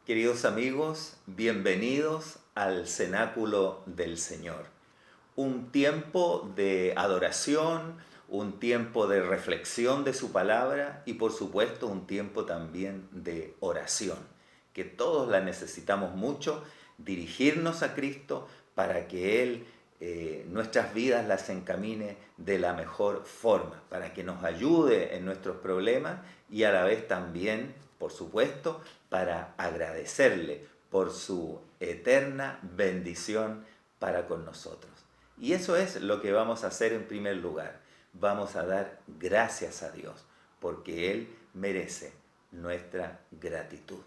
Queridos amigos, bienvenidos al Cenáculo del Señor. Un tiempo de adoración, un tiempo de reflexión de su palabra y por supuesto un tiempo también de oración, que todos la necesitamos mucho, dirigirnos a Cristo para que Él nuestras vidas las encamine de la mejor forma, para que nos ayude en nuestros problemas y a la vez también, por supuesto, para agradecerle por su eterna bendición para con nosotros. Y eso es lo que vamos a hacer en primer lugar. Vamos a dar gracias a Dios, porque Él merece nuestra gratitud.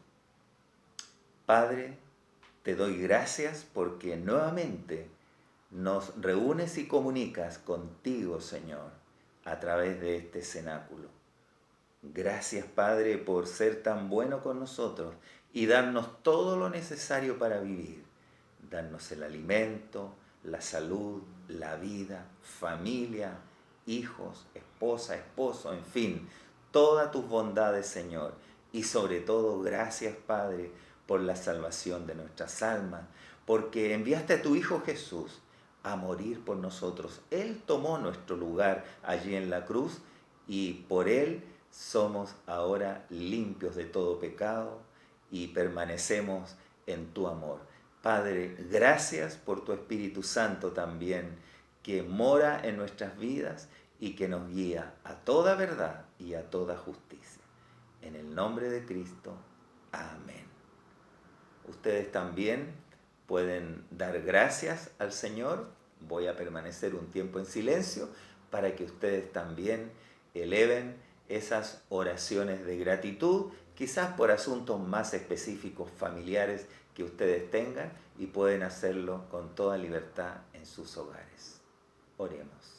Padre, te doy gracias porque nuevamente nos reúnes y comunicas contigo, Señor, a través de este cenáculo. Gracias, Padre, por ser tan bueno con nosotros y darnos todo lo necesario para vivir. Darnos el alimento, la salud, la vida, familia, hijos, esposa, esposo, en fin, todas tus bondades, Señor. Y sobre todo, gracias, Padre, por la salvación de nuestras almas, porque enviaste a tu Hijo Jesús a morir por nosotros. Él tomó nuestro lugar allí en la cruz y por Él somos ahora limpios de todo pecado y permanecemos en tu amor. Padre, gracias por tu Espíritu Santo también, que mora en nuestras vidas y que nos guía a toda verdad y a toda justicia. En el nombre de Cristo, amén. Ustedes también pueden dar gracias al Señor. Voy a permanecer un tiempo en silencio para que ustedes también eleven esas oraciones de gratitud, quizás por asuntos más específicos familiares que ustedes tengan, y pueden hacerlo con toda libertad en sus hogares. Oremos.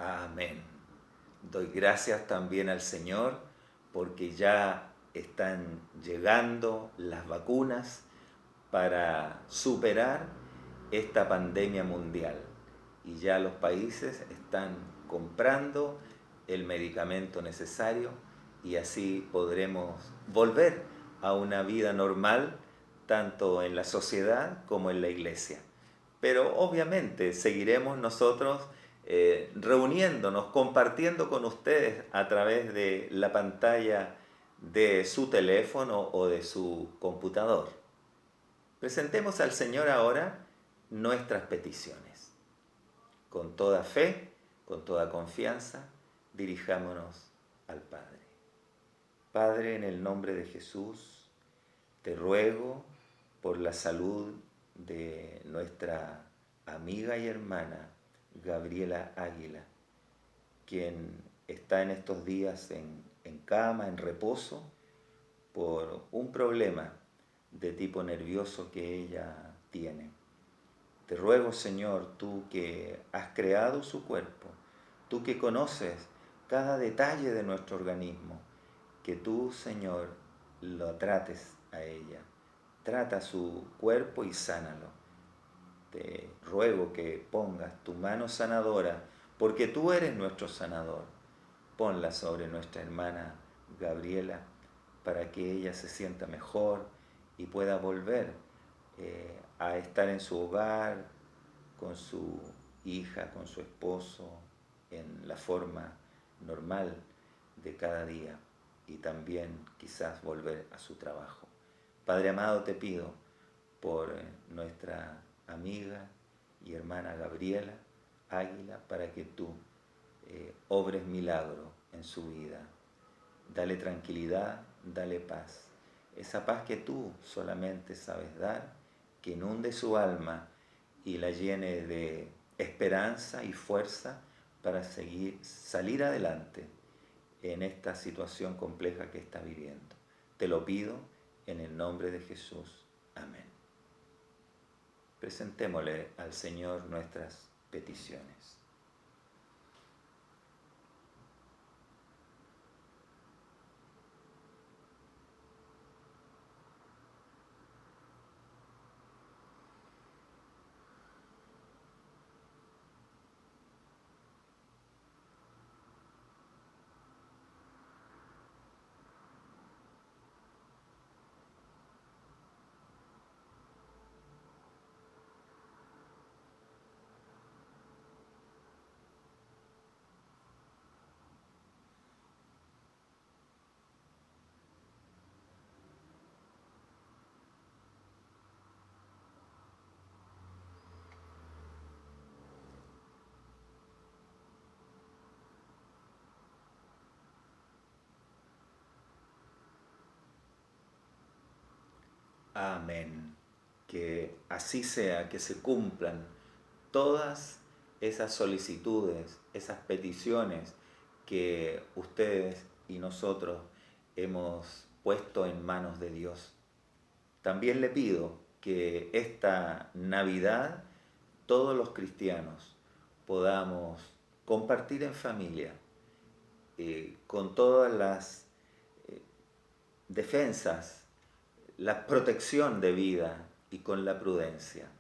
Amén. Doy gracias también al Señor porque ya están llegando las vacunas para superar esta pandemia mundial y ya los países están comprando el medicamento necesario y así podremos volver a una vida normal tanto en la sociedad como en la iglesia. Pero obviamente seguiremos nosotros reuniéndonos, compartiendo con ustedes a través de la pantalla de su teléfono o de su computador. Presentemos al Señor ahora nuestras peticiones. Con toda fe, con toda confianza, dirijámonos al Padre. Padre, en el nombre de Jesús, te ruego por la salud de nuestra amiga y hermana Gabriela Águila, quien está en estos días en cama, en reposo, por un problema de tipo nervioso que ella tiene. Te ruego, Señor, tú que has creado su cuerpo, tú que conoces cada detalle de nuestro organismo, que tú, Señor, lo trates a ella. Trata su cuerpo y sánalo. Te ruego que pongas tu mano sanadora, porque tú eres nuestro sanador. Ponla sobre nuestra hermana Gabriela para que ella se sienta mejor y pueda volver a estar en su hogar, con su hija, con su esposo, en la forma normal de cada día y también quizás volver a su trabajo. Padre amado, te pido por nuestra amiga y hermana Gabriela Águila para que tú obres milagro en su vida. Dale tranquilidad, dale paz. Esa paz que tú solamente sabes dar, que inunde su alma y la llene de esperanza y fuerza para salir adelante en esta situación compleja que está viviendo. Te lo pido en el nombre de Jesús. Amén. Presentémosle al Señor nuestras peticiones. Amén. Que así sea, que se cumplan todas esas solicitudes, esas peticiones que ustedes y nosotros hemos puesto en manos de Dios. También le pido que esta Navidad todos los cristianos podamos compartir en familia, con todas las defensas, la protección de vida y con la prudencia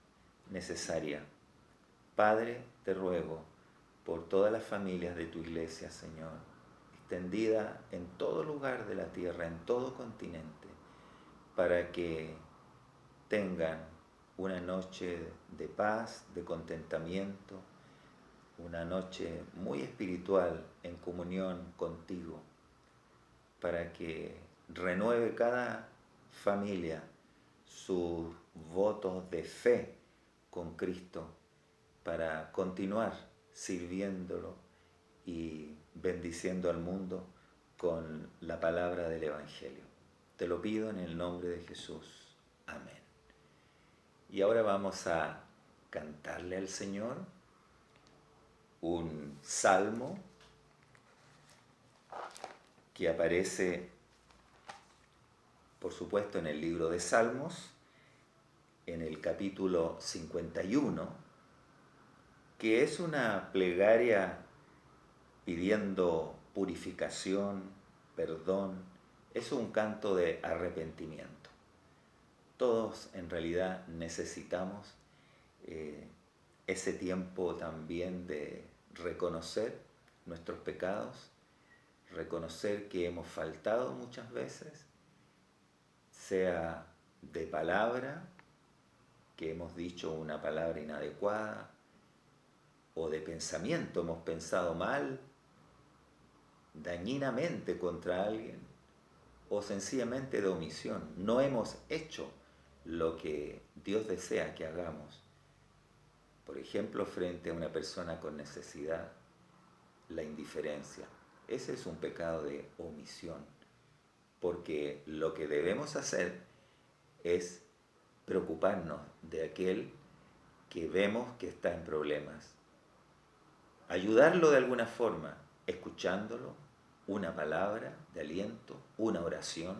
necesaria. Padre, te ruego por todas las familias de tu iglesia, Señor, extendida en todo lugar de la tierra, en todo continente, para que tengan una noche de paz, de contentamiento, una noche muy espiritual en comunión contigo, para que renueve cada familia sus votos de fe con Cristo, para continuar sirviéndolo y bendiciendo al mundo con la palabra del Evangelio. Te lo pido en el nombre de Jesús. Amén. Y ahora vamos a cantarle al Señor un salmo que aparece, por supuesto, en el libro de Salmos, en el capítulo 51, que es una plegaria pidiendo purificación, perdón, es un canto de arrepentimiento. Todos en realidad necesitamos ese tiempo también de reconocer nuestros pecados, reconocer que hemos faltado muchas veces, sea de palabra, que hemos dicho una palabra inadecuada, o de pensamiento, hemos pensado mal, dañinamente contra alguien, o sencillamente de omisión. No hemos hecho lo que Dios desea que hagamos. Por ejemplo, frente a una persona con necesidad, la indiferencia. Ese es un pecado de omisión, porque lo que debemos hacer es preocuparnos de aquel que vemos que está en problemas. Ayudarlo de alguna forma, escuchándolo, una palabra de aliento, una oración,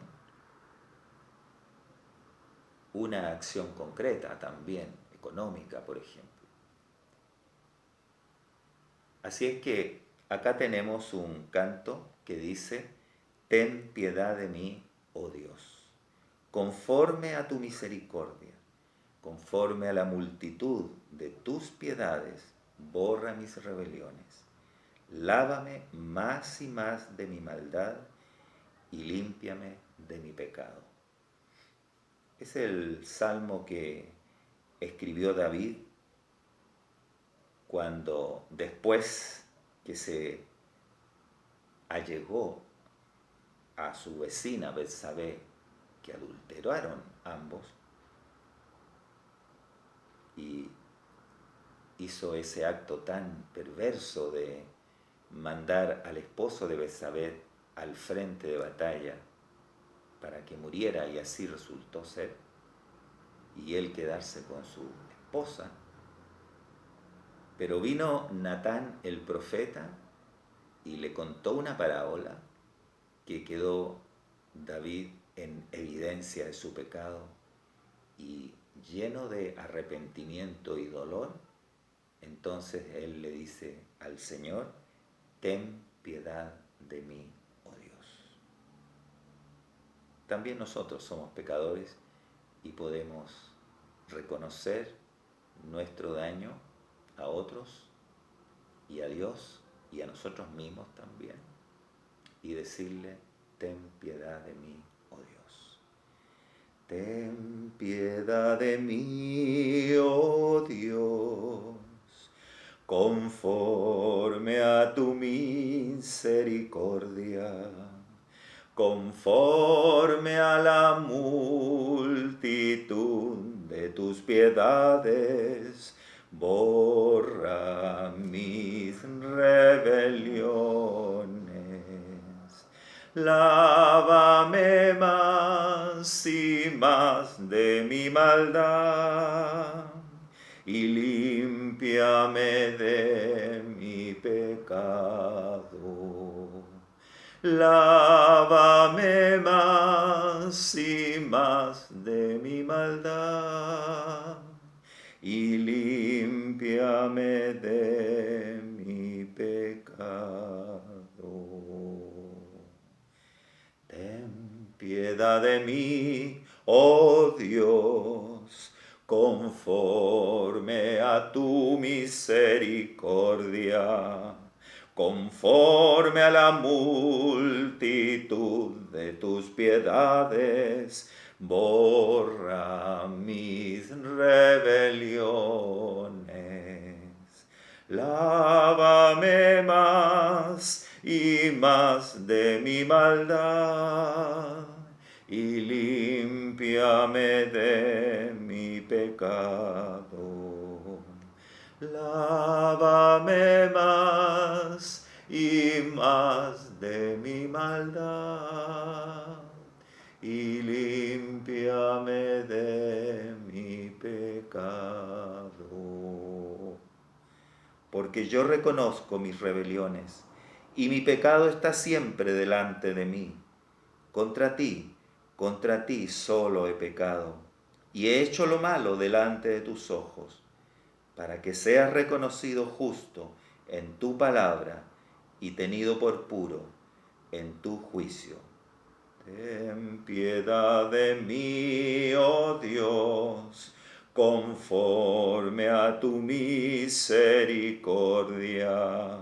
una acción concreta también, económica, por ejemplo. Así es que acá tenemos un canto que dice: ten piedad de mí, oh Dios, conforme a tu misericordia, conforme a la multitud de tus piedades, borra mis rebeliones. Lávame más y más de mi maldad y límpiame de mi pecado. Es el salmo que escribió David cuando, después que se allegó a su vecina Betsabé, que adulteraron ambos, y hizo ese acto tan perverso de mandar al esposo de Betsabé al frente de batalla para que muriera, y así resultó ser, y él quedarse con su esposa. Pero vino Natán el profeta y le contó una parábola que quedó David en evidencia de su pecado y lleno de arrepentimiento y dolor, entonces él le dice al Señor: ten piedad de mí, oh Dios. También nosotros somos pecadores y podemos reconocer nuestro daño a otros y a Dios y a nosotros mismos también, y decirle: ten piedad de mí, oh Dios. Ten piedad de mí, oh Dios, conforme a tu misericordia, conforme a la multitud de tus piedades, borra mis rebeliones. Lávame más y más de mi maldad y límpiame de mi pecado. Lávame más y más de mi maldad y límpiame de mi pecado. Ten piedad de mí, oh Dios, conforme a tu misericordia, conforme a la multitud de tus piedades, borra mis rebeliones. Lávame más y más de mi maldad y límpiame de mi pecado. Lávame más y más de mi maldad y límpiame de mi pecado. Porque yo reconozco mis rebeliones y mi pecado está siempre delante de mí. Contra ti solo he pecado y he hecho lo malo delante de tus ojos, para que seas reconocido justo en tu palabra y tenido por puro en tu juicio. Ten piedad de mí, oh Dios, conforme a tu misericordia,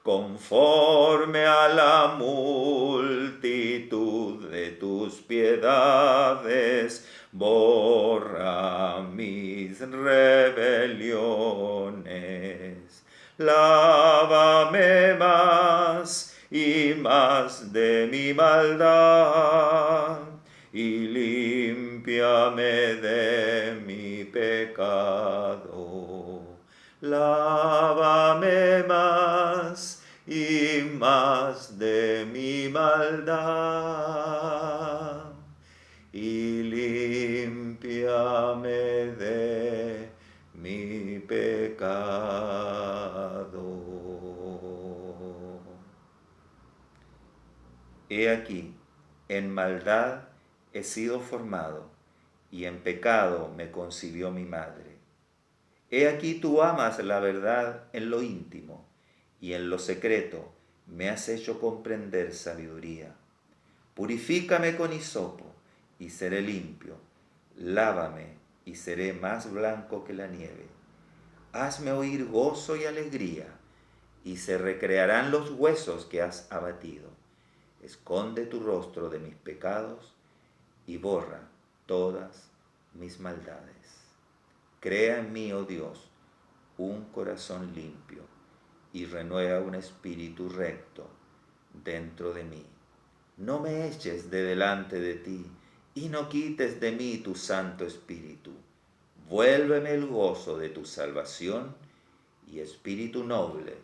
conforme a la multitud de tus piedades, borra mis rebeliones. Lávame más y más de mi maldad y límpiame de mi pecado. Lávame más y más de mi maldad y límpiame de mi pecado. He aquí, en maldad he sido formado, y en pecado me concibió mi madre. He aquí tú amas la verdad en lo íntimo, y en lo secreto me has hecho comprender sabiduría. Purifícame con hisopo, y seré limpio. Lávame, y seré más blanco que la nieve. Hazme oír gozo y alegría, y se recrearán los huesos que has abatido. Esconde tu rostro de mis pecados y borra todas mis maldades. Crea en mí, oh Dios, un corazón limpio y renueva un espíritu recto dentro de mí. No me eches de delante de ti y no quites de mí tu Santo Espíritu. Vuélveme el gozo de tu salvación y espíritu noble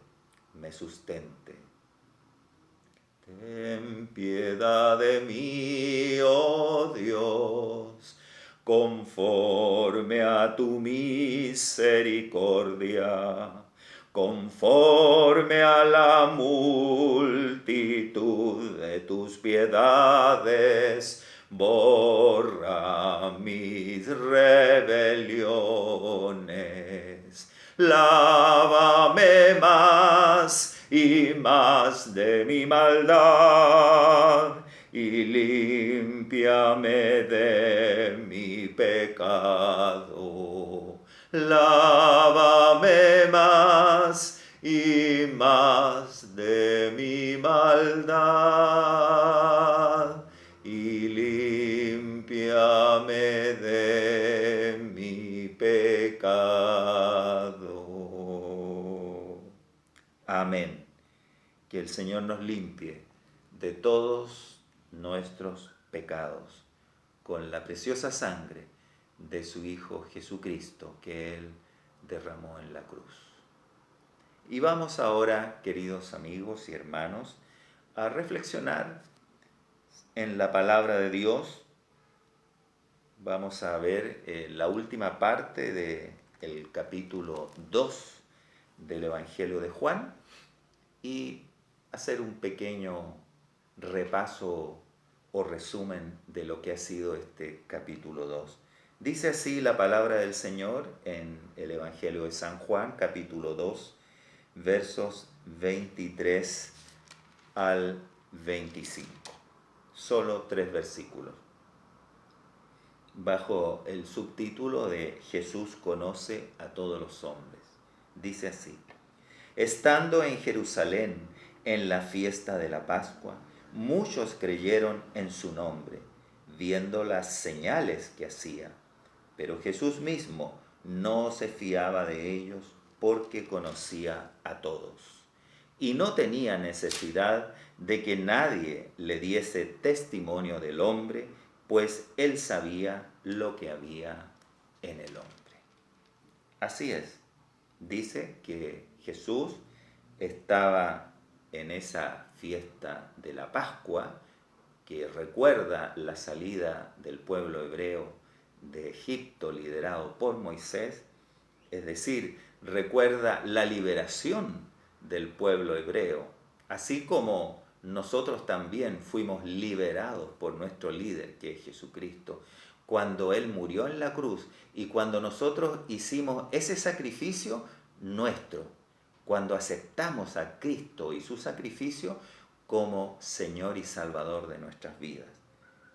me sustente. Ten piedad de mí, oh Dios, conforme a tu misericordia, conforme a la multitud de tus piedades, borra mis rebeliones. Lávame más y más de mi maldad, y límpiame de mi pecado. Lávame más y más de mi maldad, y límpiame de mi pecado. Amén. Que el Señor nos limpie de todos nuestros pecados con la preciosa sangre de su Hijo Jesucristo que Él derramó en la cruz. Y vamos ahora, queridos amigos y hermanos, a reflexionar en la palabra de Dios. Vamos a ver la última parte del capítulo 2 del Evangelio de Juan y hacer un pequeño repaso o resumen de lo que ha sido este capítulo 2. Dice así la palabra del Señor en el Evangelio de San Juan, capítulo 2, versos 23 al 25. Solo 3 versículos. Bajo el subtítulo de Jesús conoce a todos los hombres. Dice así: estando en Jerusalén en la fiesta de la Pascua, muchos creyeron en su nombre, viendo las señales que hacía. Pero Jesús mismo no se fiaba de ellos porque conocía a todos. Y no tenía necesidad de que nadie le diese testimonio del hombre, pues él sabía lo que había en el hombre. Así es. Dice que Jesús estaba en esa fiesta de la Pascua, que recuerda la salida del pueblo hebreo de Egipto liderado por Moisés, es decir, recuerda la liberación del pueblo hebreo, así como nosotros también fuimos liberados por nuestro líder, que es Jesucristo, cuando Él murió en la cruz y cuando nosotros hicimos ese sacrificio nuestro, cuando aceptamos a Cristo y su sacrificio como Señor y Salvador de nuestras vidas.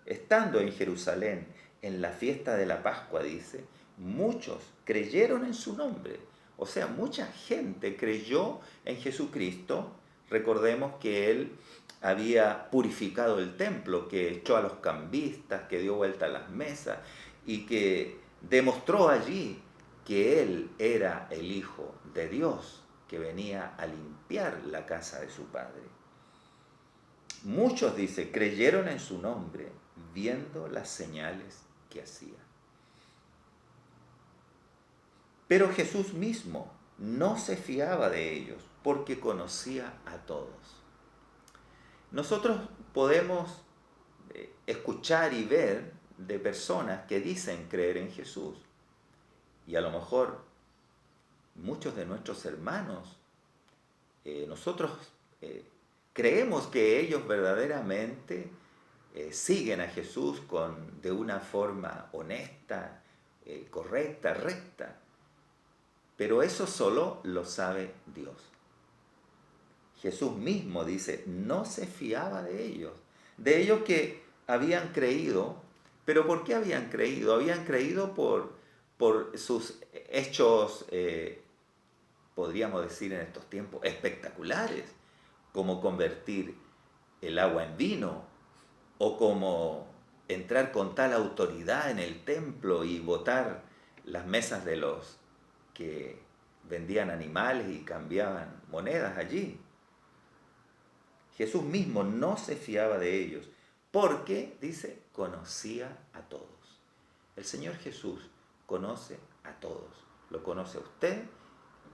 Estando en Jerusalén en la fiesta de la Pascua, dice, muchos creyeron en su nombre. O sea, mucha gente creyó en Jesucristo. Recordemos que Él había purificado el templo, que echó a los cambistas, que dio vuelta a las mesas y que demostró allí que Él era el Hijo de Dios, que venía a limpiar la casa de su Padre. Muchos, dice, creyeron en su nombre, viendo las señales que hacía. Pero Jesús mismo no se fiaba de ellos, porque conocía a todos. Nosotros podemos escuchar y ver de personas que dicen creer en Jesús, y a lo mejor muchos de nuestros hermanos, nosotros creemos que ellos verdaderamente siguen a Jesús de una forma honesta, correcta, recta. Pero eso solo lo sabe Dios. Jesús mismo dice, no se fiaba de ellos que habían creído. ¿Pero por qué habían creído? Habían creído por sus hechos, podríamos decir en estos tiempos, espectaculares, como convertir el agua en vino, o como entrar con tal autoridad en el templo y botar las mesas de los que vendían animales y cambiaban monedas allí. Jesús mismo no se fiaba de ellos, porque, dice, conocía a todos. El Señor Jesús conoce a todos. Lo conoce a usted,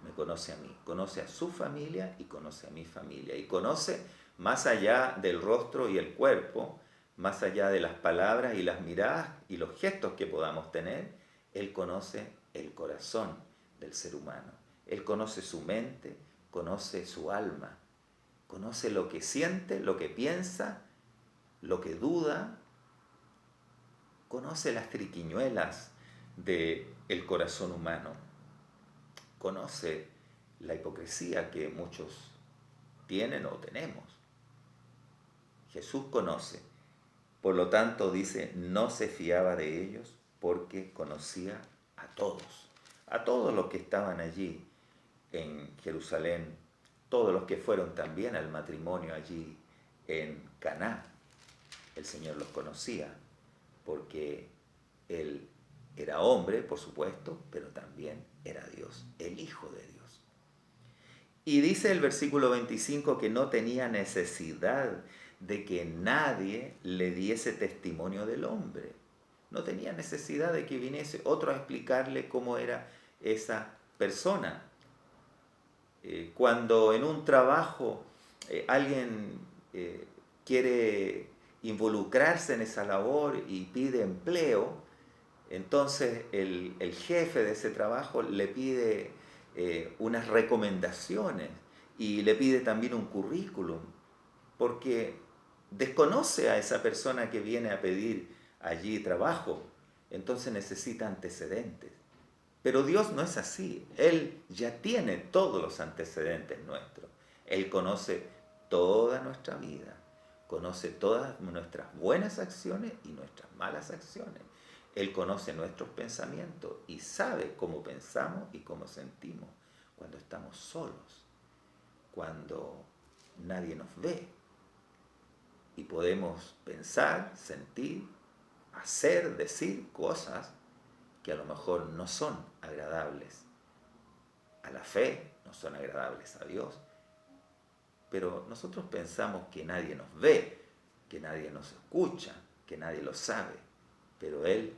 me conoce a mí, conoce a su familia y conoce a mi familia. Y conoce más allá del rostro y el cuerpo, más allá de las palabras y las miradas y los gestos que podamos tener, Él conoce el corazón del ser humano. Él conoce su mente, conoce su alma, conoce lo que siente, lo que piensa, lo que duda, conoce las triquiñuelas del corazón humano, conoce la hipocresía que muchos tienen o tenemos. Jesús conoce, por lo tanto dice, no se fiaba de ellos porque conocía a todos los que estaban allí en Jerusalén, todos los que fueron también al matrimonio allí en Caná. El Señor los conocía porque Él era hombre, por supuesto, pero también era Dios, el Hijo de Dios. Y dice el versículo 25 que no tenía necesidad de que nadie le diese testimonio del hombre. No tenía necesidad de que viniese otro a explicarle cómo era esa persona. Cuando en un trabajo alguien quiere involucrarse en esa labor y pide empleo, entonces el jefe de ese trabajo le pide unas recomendaciones y le pide también un currículum, porque desconoce a esa persona que viene a pedir allí trabajo, entonces necesita antecedentes. Pero Dios no es así, Él ya tiene todos los antecedentes nuestros. Él conoce toda nuestra vida, conoce todas nuestras buenas acciones y nuestras malas acciones. Él conoce nuestros pensamientos y sabe cómo pensamos y cómo sentimos cuando estamos solos, cuando nadie nos ve. Y podemos pensar, sentir, hacer, decir cosas que a lo mejor no son agradables a la fe, no son agradables a Dios. Pero nosotros pensamos que nadie nos ve, que nadie nos escucha, que nadie lo sabe. Pero Él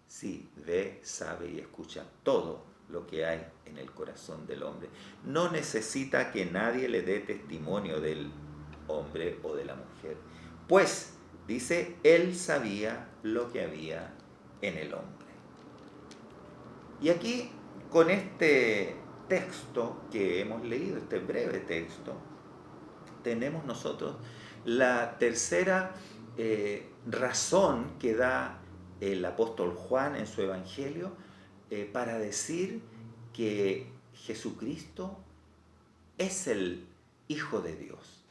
sí ve, sabe y escucha todo lo que hay en el corazón del hombre. No necesita que nadie le dé testimonio del hombre o de la mujer. Pues, dice, Él sabía lo que había en el hombre. Y aquí, con este texto que hemos leído, este breve texto, tenemos nosotros la tercera razón que da el apóstol Juan en su evangelio para decir que Jesucristo es el Hijo de Dios.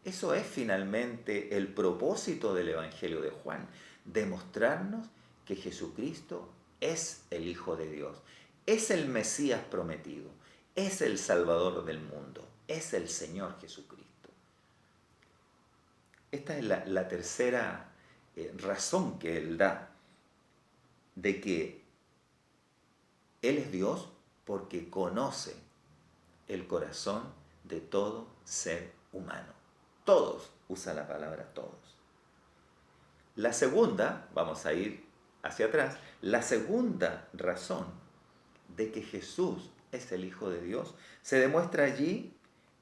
Eso es finalmente el propósito del evangelio de Juan, demostrarnos que Jesucristo es el Hijo de Dios, es el Mesías prometido, es el Salvador del mundo, es el Señor Jesucristo. Esta es la tercera razón que Él da, de que Él es Dios porque conoce el corazón de todo ser humano. Todos, usa la palabra todos. La segunda, vamos a ir hacia atrás, la segunda razón de que Jesús es el Hijo de Dios se demuestra allí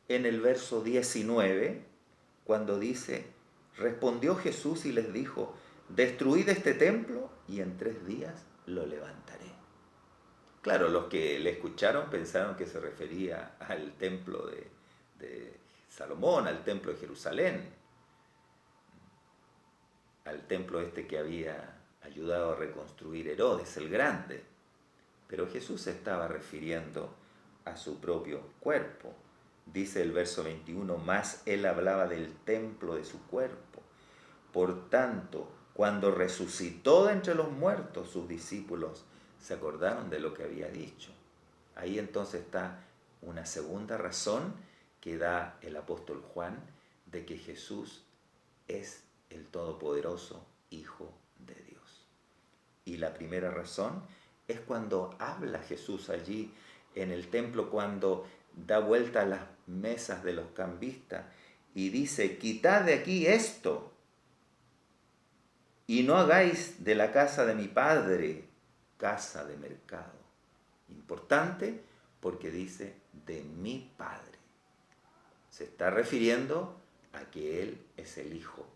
en el verso 19, cuando dice, respondió Jesús y les dijo, destruid este templo y en 3 días lo levantaré. Claro, los que le escucharon pensaron que se refería al templo de Salomón, al templo de Jerusalén, al templo este que había ayudado a reconstruir Herodes el Grande. Pero Jesús se estaba refiriendo a su propio cuerpo. Dice el verso 21, más él hablaba del templo de su cuerpo. Por tanto, cuando resucitó de entre los muertos, sus discípulos se acordaron de lo que había dicho. Ahí entonces está una segunda razón que da el apóstol Juan de que Jesús es el todopoderoso Hijo de Dios. Y la primera razón es cuando habla Jesús allí en el templo, cuando da vuelta a las mesas de los cambistas y dice, quitad de aquí esto y no hagáis de la casa de mi Padre casa de mercado. Importante porque dice de mi Padre. Se está refiriendo a que Él es el Hijo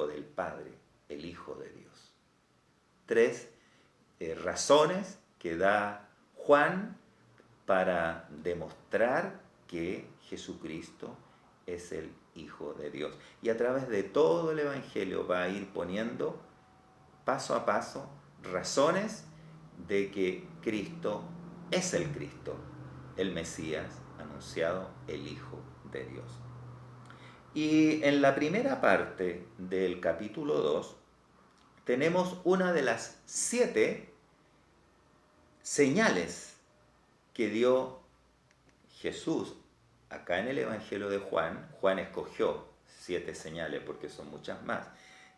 del Padre, el Hijo de Dios. 3 razones que da Juan para demostrar que Jesucristo es el Hijo de Dios. Y a través de todo el Evangelio va a ir poniendo paso a paso razones de que Cristo es el Cristo, el Mesías anunciado, el Hijo de Dios. Y en la primera parte del capítulo 2 tenemos una de las 7 señales que dio Jesús. Acá en el Evangelio de Juan, Juan escogió 7 señales, porque son muchas más,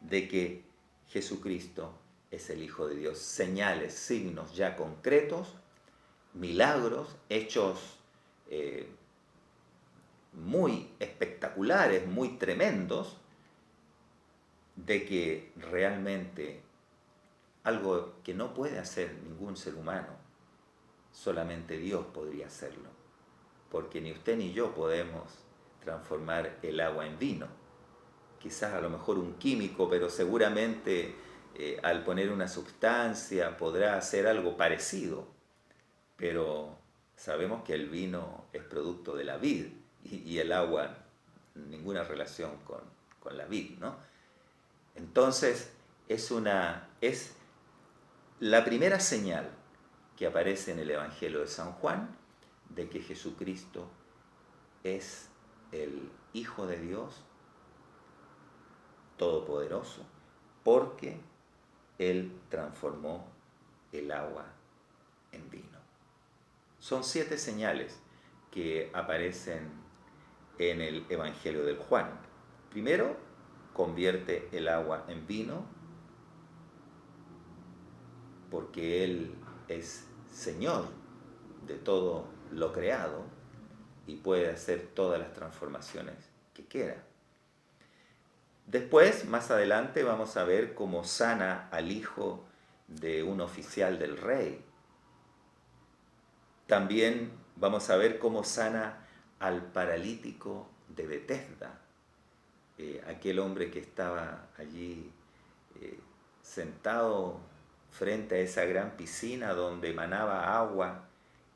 de que Jesucristo es el Hijo de Dios. Señales, signos ya concretos, milagros, hechos muy espectaculares, muy tremendos, de que realmente algo que no puede hacer ningún ser humano, solamente Dios podría hacerlo, porque ni usted ni yo podemos transformar el agua en vino. Quizás a lo mejor un químico, pero seguramente al poner una sustancia podrá hacer algo parecido, pero sabemos que el vino es producto de la vid y el agua ninguna relación con la vid, ¿no? Entonces es la primera señal que aparece en el Evangelio de San Juan de que Jesucristo es el Hijo de Dios Todopoderoso, porque Él transformó el agua en vino. Son 7 señales que aparecen en el Evangelio del Juan. Primero, convierte el agua en vino, porque Él es Señor de todo lo creado y puede hacer todas las transformaciones que quiera. Después, más adelante, vamos a ver cómo sana al hijo de un oficial del rey. También vamos a ver cómo sana al paralítico de Betesda, aquel hombre que estaba allí sentado frente a esa gran piscina donde emanaba agua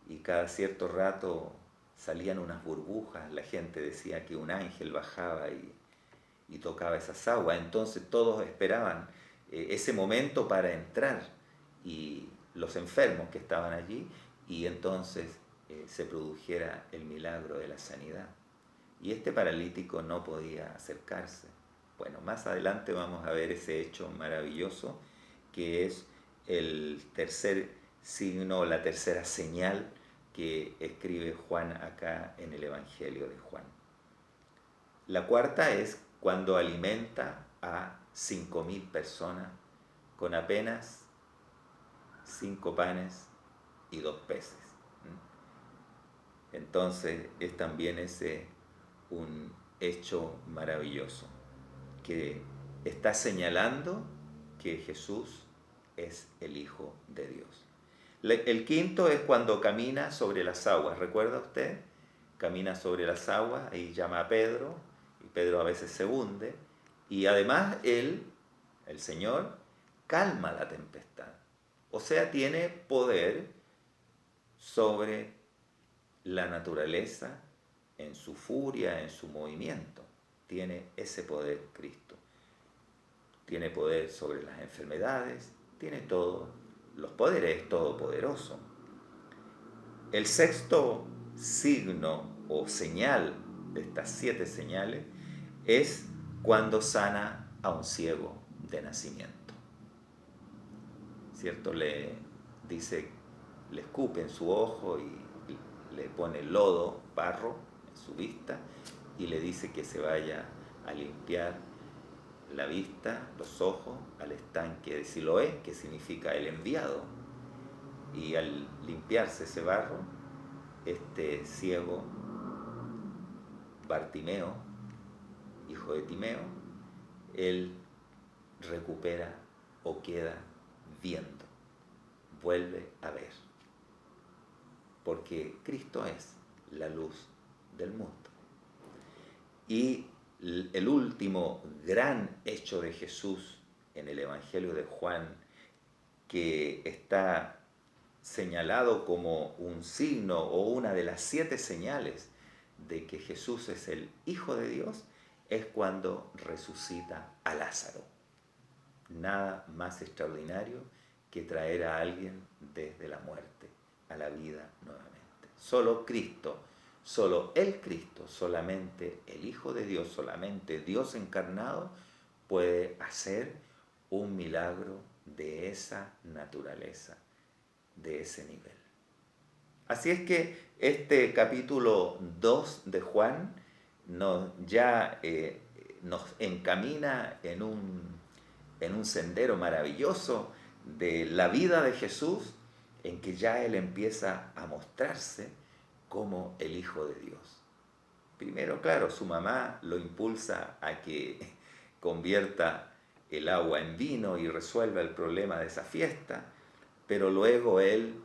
y cada cierto rato salían unas burbujas. La gente decía que un ángel bajaba y tocaba esas aguas. Entonces todos esperaban ese momento para entrar, y los enfermos que estaban allí, y entonces se produjera el milagro de la sanidad. Y este paralítico no podía acercarse. Bueno, más adelante vamos a ver ese hecho maravilloso que es el tercer signo, la tercera señal que escribe Juan acá en el Evangelio de Juan. La cuarta es cuando alimenta a 5.000 personas con apenas 5 panes y 2 peces. Entonces es también ese un hecho maravilloso que está señalando que Jesús es el Hijo de Dios. El quinto es cuando camina sobre las aguas. ¿Recuerda usted? Camina sobre las aguas y llama a Pedro, y Pedro a veces se hunde, y además él, el Señor, calma la tempestad. O sea, tiene poder sobre la naturaleza en su furia, en su movimiento. Tiene ese poder Cristo. Tiene poder sobre las enfermedades, tiene todos los poderes, es todopoderoso. El sexto signo o señal de estas 7 señales es cuando sana a un ciego de nacimiento. ¿Cierto? Le dice, le escupe en su ojo y le pone lodo, barro en su vista, y le dice que se vaya a limpiar la vista, los ojos, al estanque de Siloé, que significa el enviado. Y al limpiarse ese barro, este ciego Bartimeo, hijo de Timeo, él recupera o queda viendo, vuelve a ver, porque Cristo es la luz del mundo. Y el último gran hecho de Jesús en el Evangelio de Juan, que está señalado como un signo o una de las 7 señales de que Jesús es el Hijo de Dios, es cuando resucita a Lázaro. Nada más extraordinario que traer a alguien desde la muerte a la vida nuevamente. Solo Cristo, solo el Cristo, solamente el Hijo de Dios, solamente Dios encarnado puede hacer un milagro de esa naturaleza, de ese nivel. Así es que este capítulo 2 de Juan nos encamina en un sendero maravilloso de la vida de Jesús, en que ya Él empieza a mostrarse como el Hijo de Dios. Primero, claro, su mamá lo impulsa a que convierta el agua en vino y resuelva el problema de esa fiesta, pero luego Él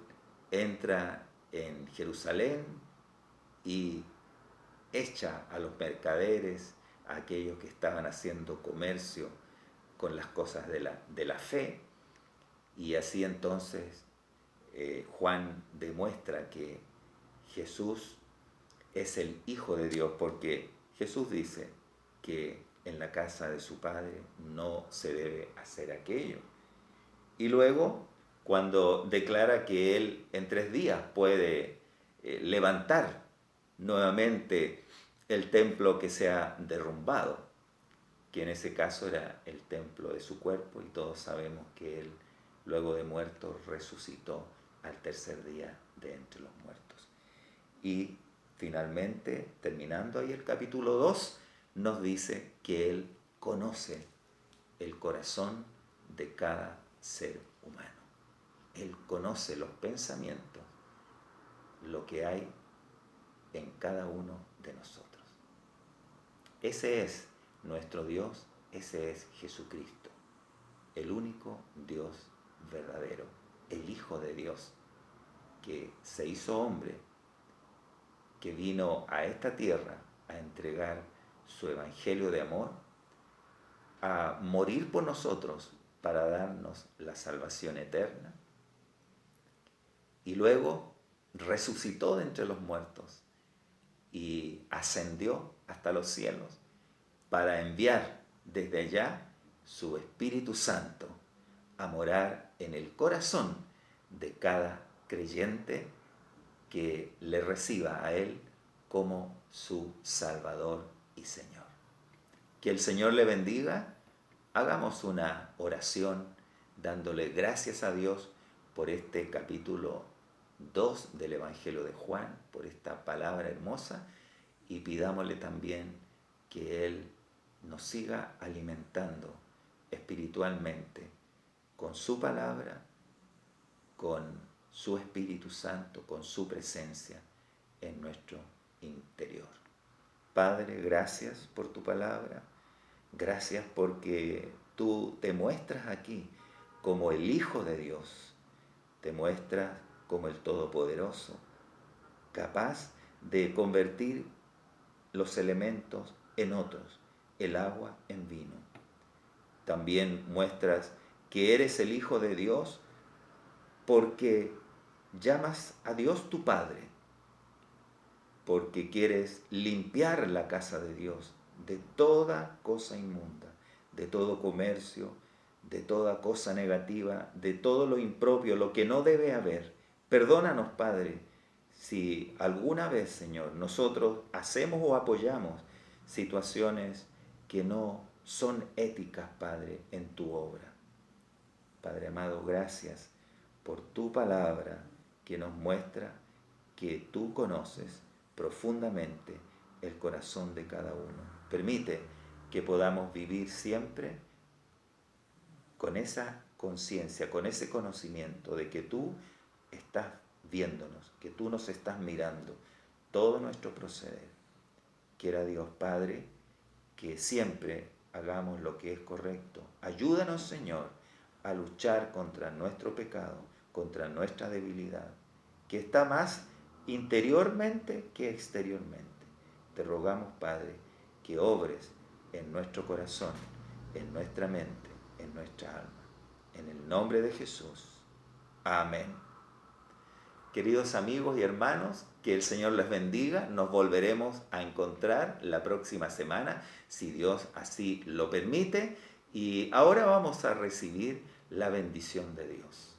entra en Jerusalén y echa a los mercaderes, a aquellos que estaban haciendo comercio con las cosas de la fe, y así entonces Juan demuestra que Jesús es el Hijo de Dios, porque Jesús dice que en la casa de su Padre no se debe hacer aquello. Y luego, cuando declara que Él en 3 días puede levantar nuevamente el templo que se ha derrumbado, que en ese caso era el templo de su cuerpo, y todos sabemos que Él, luego de muerto, resucitó al 3er día de entre los muertos. Y finalmente, terminando ahí el capítulo 2, nos dice que Él conoce el corazón de cada ser humano. Él conoce los pensamientos, lo que hay en cada uno de nosotros. Ese es nuestro Dios, ese es Jesucristo, el único Dios verdadero, el Hijo de Dios, que se hizo hombre, que vino a esta tierra a entregar su evangelio de amor, a morir por nosotros para darnos la salvación eterna, y luego resucitó de entre los muertos y ascendió hasta los cielos para enviar desde allá su Espíritu Santo a morar en el corazón de cada creyente que le reciba a Él como su Salvador y Señor. Que el Señor le bendiga. Hagamos una oración dándole gracias a Dios por este capítulo 2 del Evangelio de Juan, por esta palabra hermosa, y pidámosle también que Él nos siga alimentando espiritualmente con su palabra, con su Espíritu Santo, con su presencia en nuestro interior. Padre, gracias por tu palabra, gracias porque tú te muestras aquí como el Hijo de Dios, te muestras como el Todopoderoso, capaz de convertir los elementos en otros, el agua en vino. También muestras que eres el Hijo de Dios porque llamas a Dios tu Padre, porque quieres limpiar la casa de Dios de toda cosa inmunda, de todo comercio, de toda cosa negativa, de todo lo impropio, lo que no debe haber. Perdónanos, Padre, si alguna vez, Señor, nosotros hacemos o apoyamos situaciones que no son éticas, Padre, en tu obra. Padre amado, gracias por tu palabra que nos muestra que tú conoces profundamente el corazón de cada uno. Permite que podamos vivir siempre con esa conciencia, con ese conocimiento de que tú estás viéndonos, que tú nos estás mirando todo nuestro proceder. Quiera Dios Padre que siempre hagamos lo que es correcto. Ayúdanos, Señor, a luchar contra nuestro pecado, contra nuestra debilidad, que está más interiormente que exteriormente. Te rogamos, Padre, que obres en nuestro corazón, en nuestra mente, en nuestra alma. En el nombre de Jesús. Amén. Queridos amigos y hermanos, que el Señor les bendiga. Nos volveremos a encontrar la próxima semana, si Dios así lo permite. Y ahora vamos a recibir la bendición de Dios.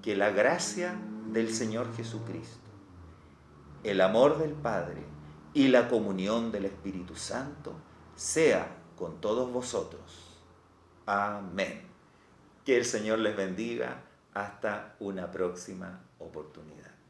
Que la gracia del Señor Jesucristo, el amor del Padre y la comunión del Espíritu Santo sea con todos vosotros. Amén. Que el Señor les bendiga. Hasta una próxima oportunidad.